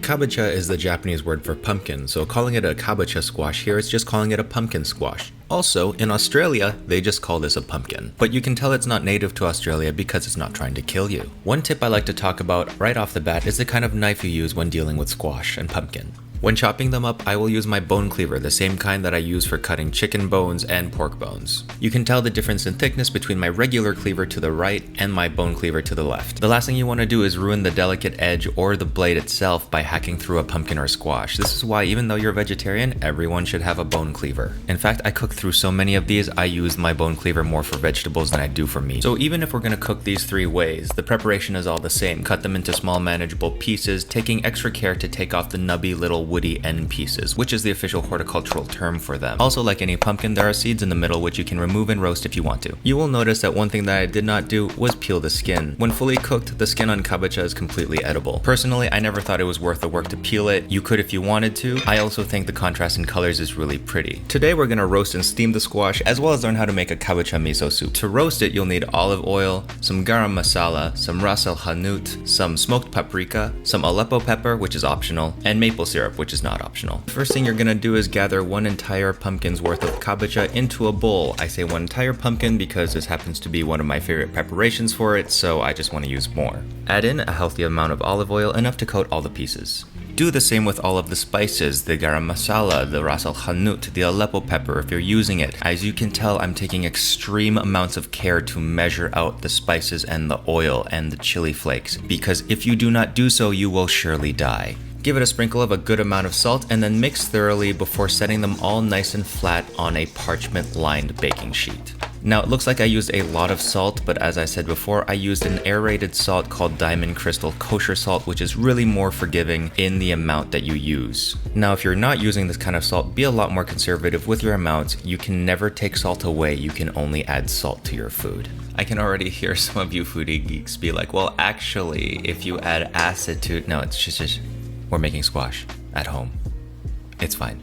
Kabocha is the Japanese word for pumpkin, so calling it a kabocha squash here is just calling it a pumpkin squash. Also, in Australia, they just call this a pumpkin. But you can tell it's not native to Australia because it's not trying to kill you. One tip I like to talk about right off the bat is the kind of knife you use when dealing with squash and pumpkin. When chopping them up, I will use my bone cleaver, the same kind that I use for cutting chicken bones and pork bones. You can tell the difference in thickness between my regular cleaver to the right and my bone cleaver to the left. The last thing you want to do is ruin the delicate edge or the blade itself by hacking through a pumpkin or squash. This is why even though you're vegetarian, everyone should have a bone cleaver. In fact, I cook through so many of these, I use my bone cleaver more for vegetables than I do for meat. So even if we're going to cook these 3 ways, the preparation is all the same. Cut them into small manageable pieces, taking extra care to take off the nubby little woody end pieces, which is the official horticultural term for them. Also, like any pumpkin, there are seeds in the middle which you can remove and roast if you want to. You will notice that one thing that I did not do was peel the skin. When fully cooked, the skin on kabocha is completely edible. Personally, I never thought it was worth the work to peel it. You could if you wanted to. I also think the contrast in colors is really pretty. Today we're gonna roast and steam the squash, as well as learn how to make a kabocha miso soup. To roast it, you'll need olive oil, some garam masala, some hanout, some smoked paprika, some Aleppo pepper, which is optional, and maple syrup, which is not optional. The first thing you're gonna do is gather 1 entire pumpkin's worth of kabocha into a bowl. I say 1 entire pumpkin because this happens to be one of my favorite preparations for it, so I just want to use more. Add in a healthy amount of olive oil, enough to coat all the pieces. Do the same with all of the spices, the garam masala, the hanout, the Aleppo pepper if you're using it. As you can tell, I'm taking extreme amounts of care to measure out the spices and the oil and the chili flakes, because if you do not do so, you will surely die. Give it a sprinkle of a good amount of salt and then mix thoroughly before setting them all nice and flat on a parchment-lined baking sheet. Now it looks like I used a lot of salt, but as I said before, I used an aerated salt called Diamond Crystal Kosher Salt, which is really more forgiving in the amount that you use. Now if you're not using this kind of salt, be a lot more conservative with your amounts. You can never take salt away, you can only add salt to your food. I can already hear some of you foodie geeks be like, well actually, if you add acid to it, no, it's just we're making squash at home. It's fine.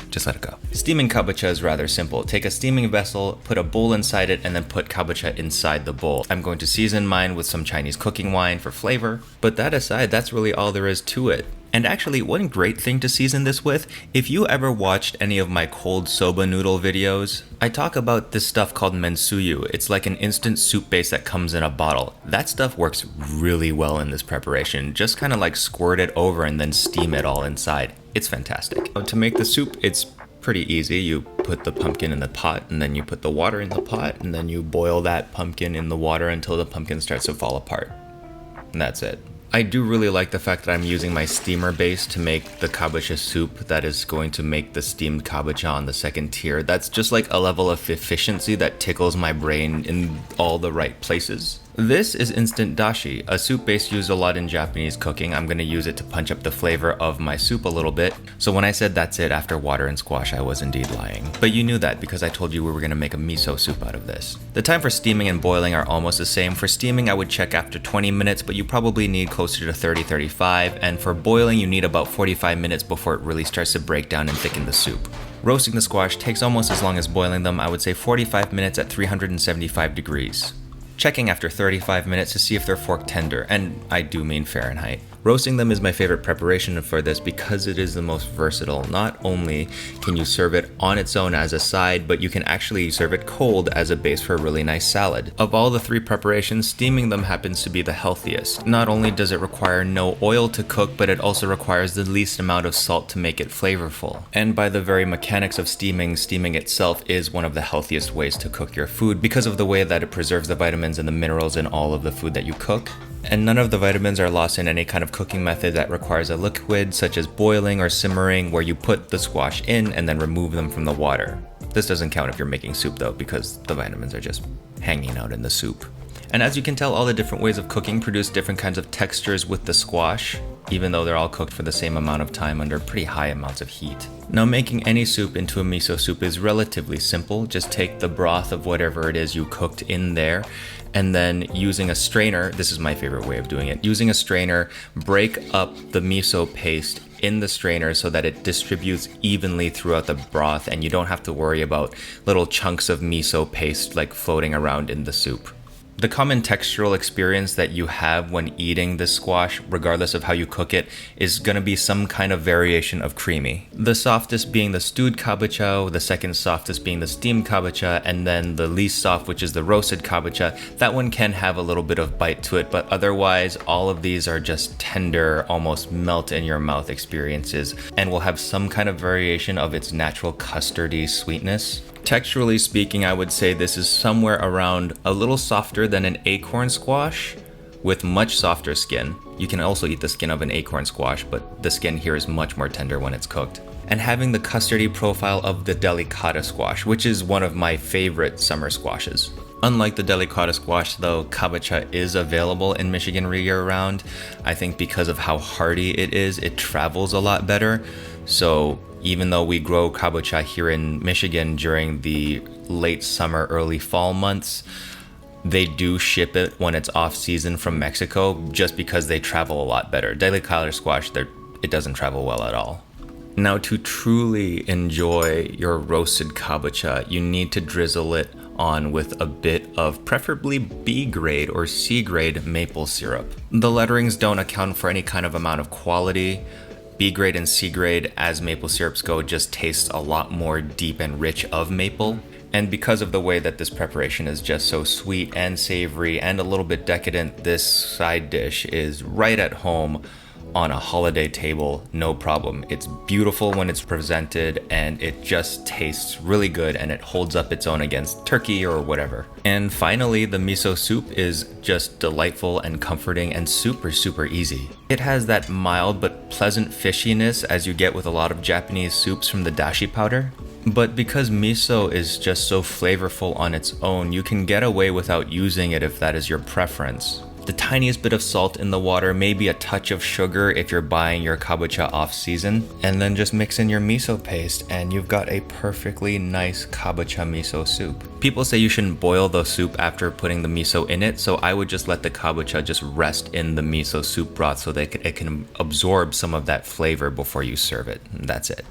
Just let it go. Steaming kabocha is rather simple. Take a steaming vessel, put a bowl inside it, and then put kabocha inside the bowl. I'm going to season mine with some Chinese cooking wine for flavor, but that aside, that's really all there is to it. And actually, one great thing to season this with, if you ever watched any of my cold soba noodle videos, I talk about this stuff called mentsuyu. It's like an instant soup base that comes in a bottle. That stuff works really well in this preparation. Just kind of like squirt it over and then steam it all inside. It's fantastic. To make the soup, it's pretty easy. You put the pumpkin in the pot and then you put the water in the pot and then you boil that pumpkin in the water until the pumpkin starts to fall apart. And that's it. I do really like the fact that I'm using my steamer base to make the kabocha soup that is going to make the steamed kabocha on the second tier. That's just like a level of efficiency that tickles my brain in all the right places. This is instant dashi, a soup base used a lot in Japanese cooking. I'm going to use it to punch up the flavor of my soup a little bit. So when I said that's it after water and squash, I was indeed lying. But you knew that because I told you we were going to make a miso soup out of this. The time for steaming and boiling are almost the same. For steaming, I would check after 20 minutes, but you probably need closer to 30-35. And for boiling, you need about 45 minutes before it really starts to break down and thicken the soup. Roasting the squash takes almost as long as boiling them. I would say 45 minutes at 375 degrees. Checking after 35 minutes to see if they're fork tender, and I do mean Fahrenheit. Roasting them is my favorite preparation for this because it is the most versatile. Not only can you serve it on its own as a side, but you can actually serve it cold as a base for a really nice salad. Of all the 3 preparations, steaming them happens to be the healthiest. Not only does it require no oil to cook, but it also requires the least amount of salt to make it flavorful. And by the very mechanics of steaming itself is one of the healthiest ways to cook your food because of the way that it preserves the vitamins and the minerals in all of the food that you cook. And none of the vitamins are lost in any kind of cooking method that requires a liquid, such as boiling or simmering, where you put the squash in and then remove them from the water. This doesn't count if you're making soup though, because the vitamins are just hanging out in the soup. And as you can tell, all the different ways of cooking produce different kinds of textures with the squash, even though they're all cooked for the same amount of time under pretty high amounts of heat. Now, making any soup into a miso soup is relatively simple. Just take the broth of whatever it is you cooked in there, and then using a strainer, this is my favorite way of doing it, using a strainer, break up the miso paste in the strainer so that it distributes evenly throughout the broth and you don't have to worry about little chunks of miso paste like floating around in the soup. The common textural experience that you have when eating this squash, regardless of how you cook it, is going to be some kind of variation of creamy. The softest being the stewed kabocha, the second softest being the steamed kabocha, and then the least soft, which is the roasted kabocha. That one can have a little bit of bite to it, but otherwise all of these are just tender, almost melt in your mouth experiences, and will have some kind of variation of its natural custardy sweetness. Texturally speaking, I would say this is somewhere around a little softer than an acorn squash with much softer skin. You can also eat the skin of an acorn squash, but the skin here is much more tender when it's cooked. And having the custardy profile of the delicata squash, which is one of my favorite summer squashes. Unlike the delicata squash though, kabocha is available in Michigan year-round. I think because of how hardy it is, it travels a lot better. So even though we grow kabocha here in Michigan during the late summer, early fall months, they do ship it when it's off season from Mexico just because they travel a lot better. Delicata squash, it doesn't travel well at all. Now, to truly enjoy your roasted kabocha, you need to drizzle it on with a bit of preferably B grade or C grade maple syrup. The letterings don't account for any kind of amount of quality. B grade and C grade, as maple syrups go, just taste a lot more deep and rich of maple. And because of the way that this preparation is just so sweet and savory and a little bit decadent, this side dish is right at home on a holiday table, no problem. It's beautiful when it's presented, and it just tastes really good, and it holds up its own against turkey or whatever. And finally, the miso soup is just delightful and comforting and super easy. It has that mild but pleasant fishiness as you get with a lot of Japanese soups from the dashi powder. But because miso is just so flavorful on its own, you can get away without using it if that is your preference. The tiniest bit of salt in the water, maybe a touch of sugar if you're buying your kabocha off season, and then just mix in your miso paste and you've got a perfectly nice kabocha miso soup. People say you shouldn't boil the soup after putting the miso in it, so I would just let the kabocha just rest in the miso soup broth so that it can absorb some of that flavor before you serve it. And that's it.